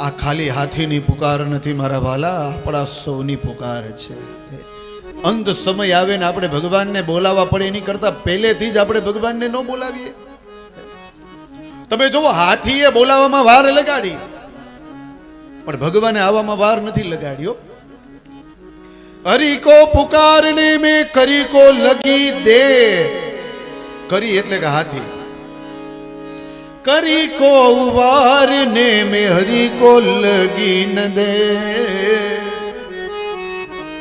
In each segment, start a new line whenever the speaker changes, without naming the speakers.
આ ખાલી હાથીની પુકાર નથી મારા વાલા, આપણા સૌની પુકાર છે. અંત સમય આવે ને આપણે ભગવાનને બોલાવવા પડે એની કરતા પહેલેથી જ આપણે ભગવાનને ન બોલાવીએ. તમે જુઓ, હાથીએ બોલાવવામાં વાર લગાડી પણ ભગવાને આવવામાં વાર નથી લગાડ્યો. હરી કો પુકારને મેં કરી કો લગી દે. કરી એટલે કે હાથી. કરી કો ઉવારને મેં હરી કો લગી ન દે.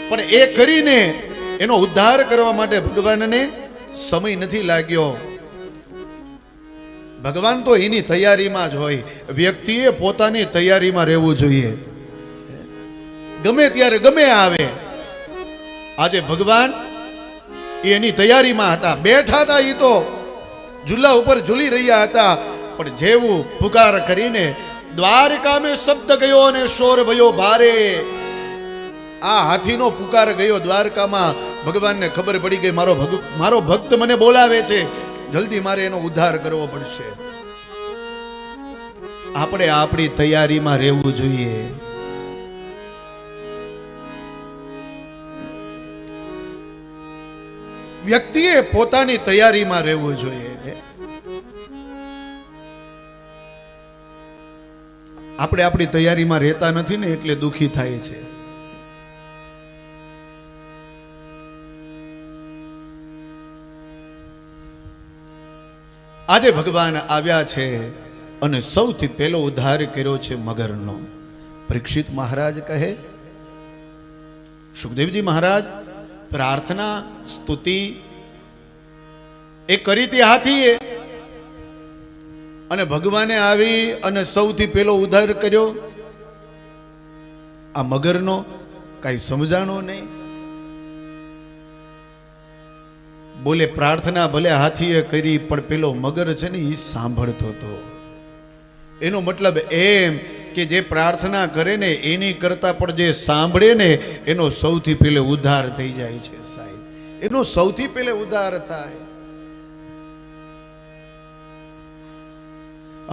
પણ એ કરીને એનો ઉદ્ધાર કરવા માટે ભગવાનને સમય નથી લાગ્યો. ભગવાન તો એની તૈયારીમાં જ હોય. વ્યક્તિએ પોતાની તૈયારીમાં રહેવું જોઈએ. ગમે ત્યારે ગમે આવે. આજે ભગવાન એની તૈયારીમાં હતા, બેઠા હતા. એ તો ઝૂલા ઉપર ઝૂલી રહ્યા હતા. પણ જેવું પુકાર કરીને દ્વારકા મેં શબ્દ ગયો અને શોર ભયો ભારે. આ હાથીનો પુકાર ગયો દ્વારકામાં. ભગવાનને ખબર પડી ગઈ મારો ભક્ત મને બોલાવે છે, જલ્દી મારે એનો ઉદ્ધાર કરવો પડશે. આપણે આપણી તૈયારીમાં રહેવું જોઈએ. વ્યક્તિએ પોતાની તૈયારીમાં રહેવું જોઈએ. આપણે આપણી તૈયારીમાં રહેતા નથી ને એટલે દુખી થાય છે. આજે ભગવાન આવ્યા છે અને સૌથી પહેલો ઉદ્ધાર કર્યો છે મગરનો. પરીક્ષિત મહારાજ કહે, સુખદેવજી મહારાજ, પ્રાર્થના સ્તુતિ એ કરી હતી હાથીએ, અને ભગવાને આવી અને સૌથી પહેલો ઉદ્ધાર કર્યો. આ મગરનો કઈ સમજાણો નહીં. બોલે પ્રાર્થના ભલે હાથીએ કરી પણ પેલો મગર છે ને એ સાંભળતો હતો. એનો મતલબ એમ કે જે પ્રાર્થના કરે ને એની કરતા પણ જે સાંભળે ને એનો સૌથી પહેલે ઉદ્ધાર થઈ જાય છે. સાહેબ, એનો સૌથી પહેલે ઉદ્ધાર થાય.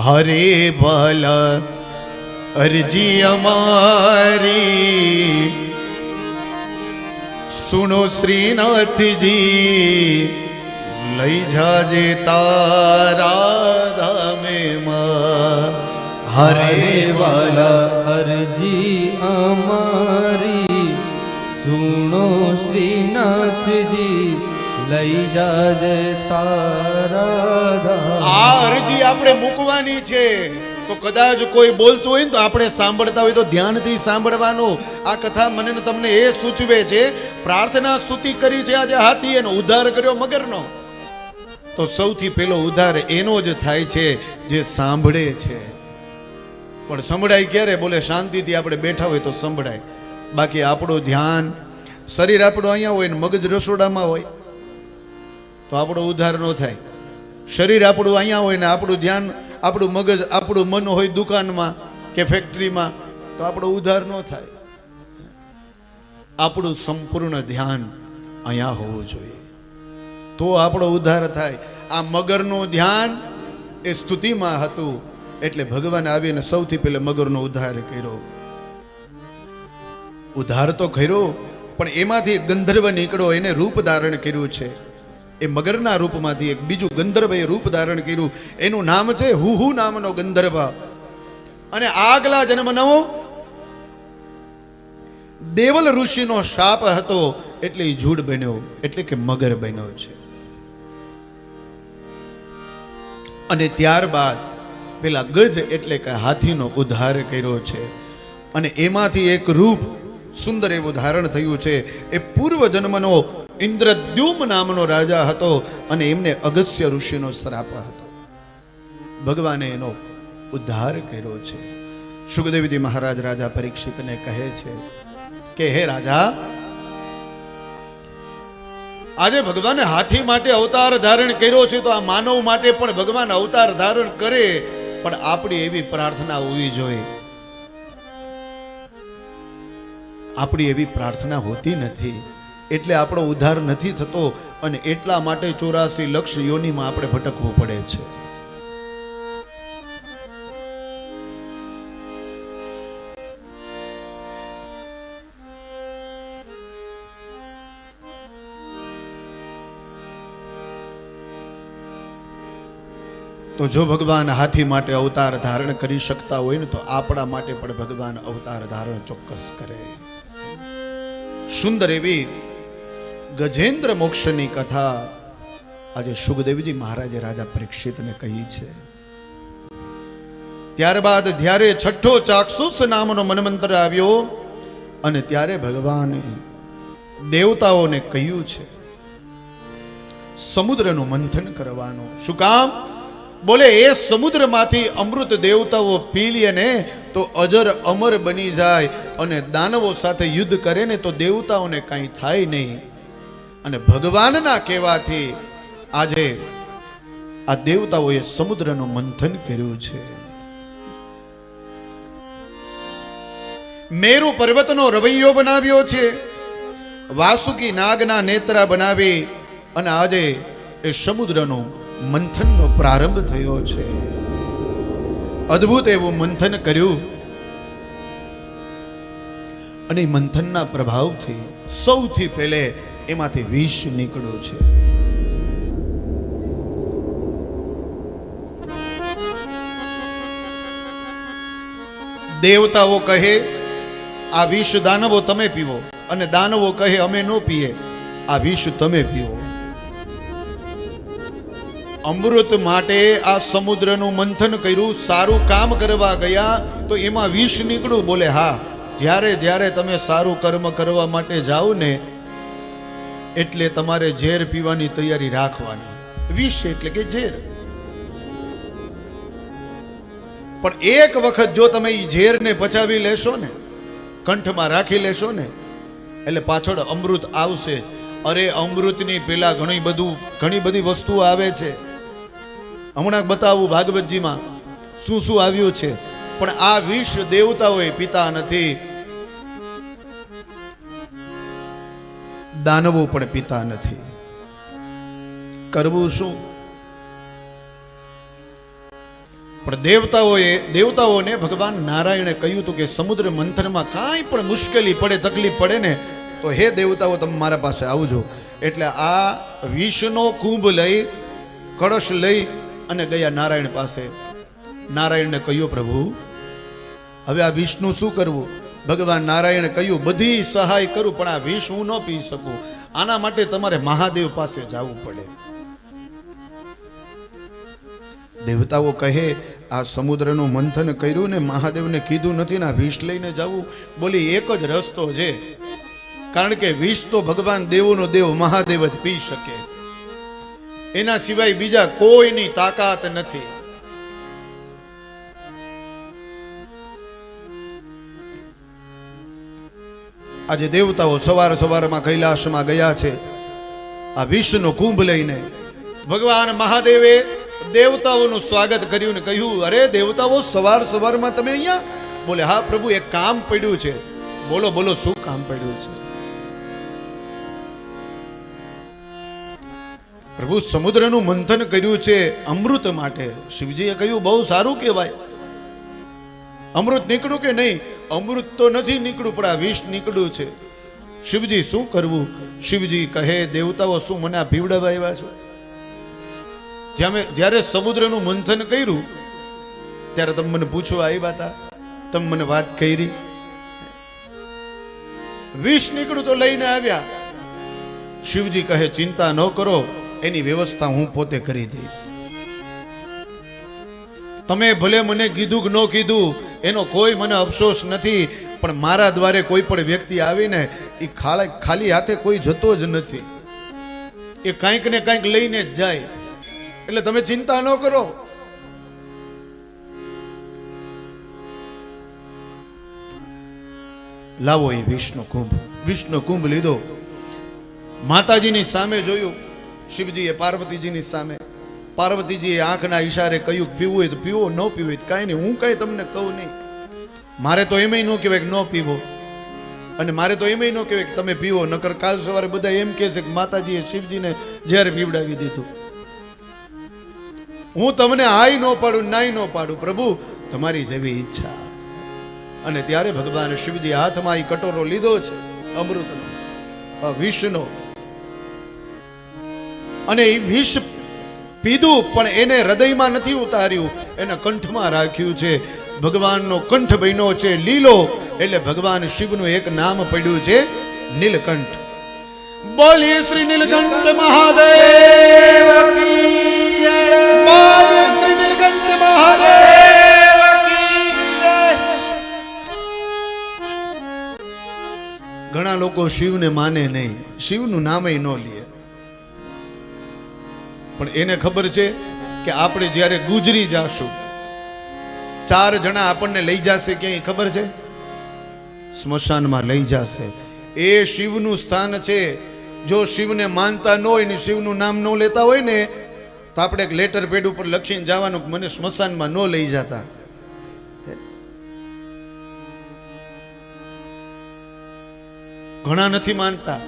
હરે ભલ અરજી અમારી, સુનો શ્રીનાથજી, લઈ જાજે તારા ધામે માં.
હરે વાલા અરજી અમારી, સુનો શ્રીનાથજી, લઈ જાજે તારા ધામ.
આ અરજી આપણે મૂકવાની છે. તો કદાચ કોઈ બોલતું હોય ને તો આપણે સાંભળતા હોય તો ધ્યાનથી સાંભળવાનું. આ કથા મને ને તમને એ સૂચવે છે. પ્રાર્થના સ્તુતિ કરી છે આજે હાથી, એનો ઉદ્ધાર કર્યો મગરનો. તો સૌથી પહેલો ઉદ્ધાર એનો જ થાય છે જે સાંભળે છે. પણ સંભળાય ક્યારે? બોલે શાંતિથી આપણે બેઠા હોય તો સંભળાય. બાકી આપણું ધ્યાન, શરીર આપણું અહીંયા હોય ને મગજ રસોડામાં હોય તો આપણો ઉદ્ધાર ન થાય. શરીર આપણું અહીંયા હોય ને આપણું ધ્યાન, આપણું મગજ, આપણું મન હોય દુકાનમાં કે ફેક્ટરીમાં તો આપણો ઉદ્ધાર ન થાય. આપણું સંપૂર્ણ ધ્યાન અહીંયા હોવું જોઈએ તો આપણો ઉદ્ધાર થાય. આ મગરનું ધ્યાન એ સ્તુતિમાં હતું એટલે ભગવાન આવીને સૌથી પહેલા મગરનો ઉદ્ધાર કર્યો. ઉદ્ધાર તો કર્યો પણ એમાંથી ગંધર્વ નીકળ્યો, એને રૂપ ધારણ કર્યું છે. એ મગરના રૂપમાંથી એક બીજું ગંધર્વએ રૂપ ધારણ કર્યું. એનું નામ છે હુહુ નામનો ગંધર્વ. અને આગલા જન્મનો દેવલ ઋષિનો શાપ હતો એટલે એ જૂડ બન્યો, એટલે કે મગર બન્યો છે. અને ત્યારબાદ પેલા ગજ એટલે કે હાથીનો ઉદ્ધાર કર્યો છે. અને એમાંથી એક રૂપ સુંદર એવું ધારણ થયું છે. એ પૂર્વ જન્મનો ઇન્દ્રદ્યુમ નામનો રાજા હતો અને એમને અગસ્ત્ય ઋષિનો શ્રાપ હતો. ભગવાને એનો ઉદ્ધાર કર્યો છે. સુખદેવજી મહારાજ રાજા પરીક્ષિતને કહે છે કે હે રાજા, આજે ભગવાને હાથી માટે અવતાર ધારણ કર્યો છે તો આ માનવ માટે પણ ભગવાન અવતાર ધારણ કરે, પણ આપણી એવી પ્રાર્થના હોવી જોઈએ. આપણી એવી પ્રાર્થના હોતી નથી એટલે આપણો ઉદ્ધાર નથી થતો અને એટલા માટે 84 લક્ષ યોનિમાં આપણે ભટકવું પડે છે. તો જો ભગવાન હાથી માટે અવતાર ધારણ કરી શકતા હોય ને તો આપણા માટે પણ ભગવાન અવતાર ધારણ ચોક્કસ કરે. સુંદર એવી ગજેન્દ્ર મોક્ષની કથા આજે સુખદેવજી મહારાજે રાજા પરીક્ષિતને કહી છે. ત્યારબાદ જ્યારે છઠ્ઠો ચાક્ષુષ નામનો મન્વંતર આવ્યો અને ત્યારે ભગવાને દેવતાઓને કહ્યું છે સમુદ્રનું મંથન કરવાનું. શું કામ? બોલે એ સમુદ્રમાંથી અમૃત દેવતાઓ પી લે ને તો અજર અમર બની જાય અને દાનવો સાથે યુદ્ધ કરે ને તો દેવતાઓને કાંઈ થાય નહીં. અને ભગવાનના કહેવાથી આજે આ દેવતાઓએ સમુદ્રનું મંથન કર્યું છે. મેરુ પર્વતનો રવૈયો બનાવ્યો છે, વાસુકી નાગના નેત્રા બનાવી અને આજે એ સમુદ્રનો મંથનનો પ્રારંભ થયો છે. અદ્ભુત એવું મંથન કર્યું અને મંથનના પ્રભાવથી સૌથી પહેલે એમાંથી વિષ નીકળ્યું છે. દેવતાઓ કહે આ વિષ દાનવો તમે પીવો અને દાનવો કહે અમે ન પીએ, આ વિષ તમે પીવો. અમૃત માટે આ સમુદ્રનું મંથન કર્યું, સારું કામ કરવા ગયા તો એમાં વિષ નીકળ્યું. બોલે હા, જ્યારે જ્યારે તમે સારું કર્મ કરવા માટે જાઓ ને એટલે તમારે ઝેર પીવાની તૈયારી રાખવાની. વિષ એટલે કે ઝેર. પણ એક વખત જો તમે એ ઝેરને પચાવી લેશો ને, કંઠમાં રાખી લેશો ને એટલે પાછળ અમૃત આવશે. અરે અમૃતની પેલા ઘણી બધી વસ્તુઓ આવે છે. હમણાં બતાવું ભાગવતજીમાં શું શું આવ્યું છે. પણ આ વિષ દેવતાઓએ પીતા નથી, દાનવો પણ પીતા નથી. કરવું શું? પણ દેવતાઓને ભગવાન નારાયણે કહ્યું હતું કે સમુદ્ર મંથનમાં કાંઈ પણ મુશ્કેલી પડે, તકલીફ પડે ને તો હે દેવતાઓ તમે મારા પાસે આવજો. એટલે આ વિષનો કુંભ લઈ, કળશ લઈ અને ગયા નારાયણ પાસે. નારાયણને કહ્યું પ્રભુ હવે આ વિષનું શું કરવું? ભગવાન નારાયણે કહ્યું બધી સહાય કરું પણ આ વિષ હું ન પી શકું. આના માટે તમારે મહાદેવ પાસે જવું પડે. દેવતાઓ કહે આ સમુદ્રનું મંથન કર્યું ને મહાદેવને કીધું નથી ને આ વિષ લઈને જવું. બોલી એક જ રસ્તો છે, કારણ કે વિષ તો ભગવાન દેવોનો દેવ મહાદેવ જ પી શકે, એના સિવાય બીજા કોઈની તાકાત નથી. આજે દેવતાઓ સવારમાં કૈલાસમાં ગયા છે આ વિષનો કુંભ લઈને. ભગવાન મહાદેવે દેવતાઓનું સ્વાગત કર્યું ને કહ્યું અરે દેવતાઓ સવારમાં તમે અહીંયા? બોલે હા પ્રભુ એક કામ પડ્યું છે. બોલો બોલો શું કામ પડ્યું છે? પ્રભુ સમુદ્રનું મંથન કર્યું છે અમૃત માટે. શિવજીએ કહ્યું બહુ સારું કહેવાય. અમૃત નીકળ્યું કે નહીં? અમૃત તો નથી નીકળ્યું પણ આ વિષ નીકળ્યું છે. શિવજી શું કરવું? શિવજી કહે દેવતાઓ શું મને આ પીવડાવવા આવ્યા છો? જ્યારે સમુદ્રનું મંથન કર્યું ત્યારે તમે મને પૂછવા આવ્યા હતા, તમે મને વાત કરી. વિષ નીકળ્યું તો લઈને આવ્યા. શિવજી કહે ચિંતા ન કરો, એની વ્યવસ્થા હું પોતે કરી દઈશ. તમે ભલે મને કીધું કે ન કીધું એનો કોઈ મને અફસોસ નથી, પણ મારા દ્વારે કોઈ પણ વ્યક્તિ આવીને એ ખાલી હાથે કોઈ જતો જ નથી, એ કાંઈક ને કાંઈક લઈને જ જાય. એટલે તમે ચિંતા ન કરો. લાવો એ વિષ્ણુ કુંભ લીધો. માતાજીની સામે જોયું શિવજીએ, પાર્વતીજીની સામે. પાર્વતીજીએ આંખના ઈશારે કહ્યું પીવું હોય તો પીવો, ન પીવું હોય કાંઈ નહીં, હું કાંઈ તમને કહું નહીં. મારે તો એમય ન કહેવાય કે ન પીવો, અને મારે તો એમય ન કહેવાય કે તમે પીવો. નકર કાલ સવારે બધા એમ કહે છે કે માતાજીએ શિવજીને ઝેર પીવડાવી દીધું. હું તમને આઈ ન પાડું, નાઈ ન પાડું, પ્રભુ તમારી જેવી ઈચ્છા. અને ત્યારે ભગવાન શિવજી હાથમાં એ કટોરો લીધો છે અમૃતનો, વિષનો, અને એ વિષ પીધું પણ એને હૃદયમાં નથી ઉતાર્યું, એને કંઠમાં રાખ્યું છે. ભગવાનનો કંઠ બન્યો છે લીલો, એટલે ભગવાન શિવનું એક નામ પડ્યું છે નીલકંઠ. બોલીએ શ્રી નીલકંઠ મહાદેવ કી જય. બોલીએ શ્રી નીલકંઠ મહાદેવ કી જય. ઘણા લોકો શિવને માને નહીં, શિવનું નામય ન લે, પણ એને ખબર છે કે આપણે જ્યારે ગુજરી જાશું, 4 જણા આપણને લઈ જશે ક્યાંય ખબર છે? સ્મશાનમાં લઈ જશે. એ શિવનું સ્થાન છે. જો શિવને માનતા ન હોય ને શિવનું નામ ન લેતા હોય ને તો આપણે એક લેટર પેડ ઉપર લખીને જવાનું કે મને સ્મશાનમાં ન લઈ જતા. ઘણા નથી માનતા,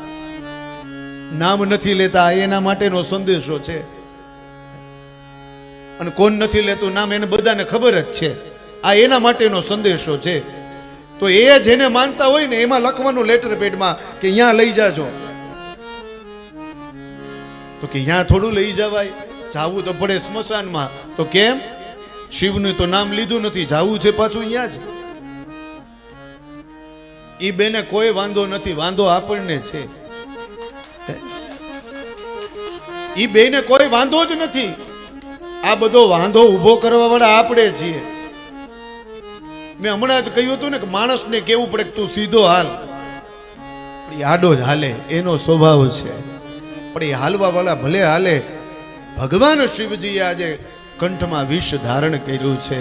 નામ નથી લેતા, એના માટેનો સંદેશો છે. અને કોણ નથી લેતું નામ એને બધાને ખબર જ છે, આ એના માટેનો સંદેશો છે. તો એ જેને માનતા હોય ને એમાં લખવાનું લેટર પેડમાં કે અહીંયા લઈ જાજો. તો કે અહીંયા થોડું લઈ જવાય, જાવું તો પડે સ્મશાનમાં. તો કેમ? શિવનું તો નામ લીધું નથી, જાવું છે પાછું અહીંયા જ. એ બેને કોઈ વાંધો નથી, વાંધો આપણને છે. એ બેને કોઈ વાંધો જ નથી, આ બધો વાંધો ઊભો કરવા વાળા આપણે છીએ. મેં હમણાં જ કહ્યું હતું ને કે માણસને કેવું પડે કે તું સીધો હાલ, પણ એ આડો જ હાલે, એનો સ્વભાવ છે. પણ એ હાલવા વાળા ભલે હાલે. ભગવાન શિવજીએ આજે કંઠમાં વિષ ધારણ કર્યું છે.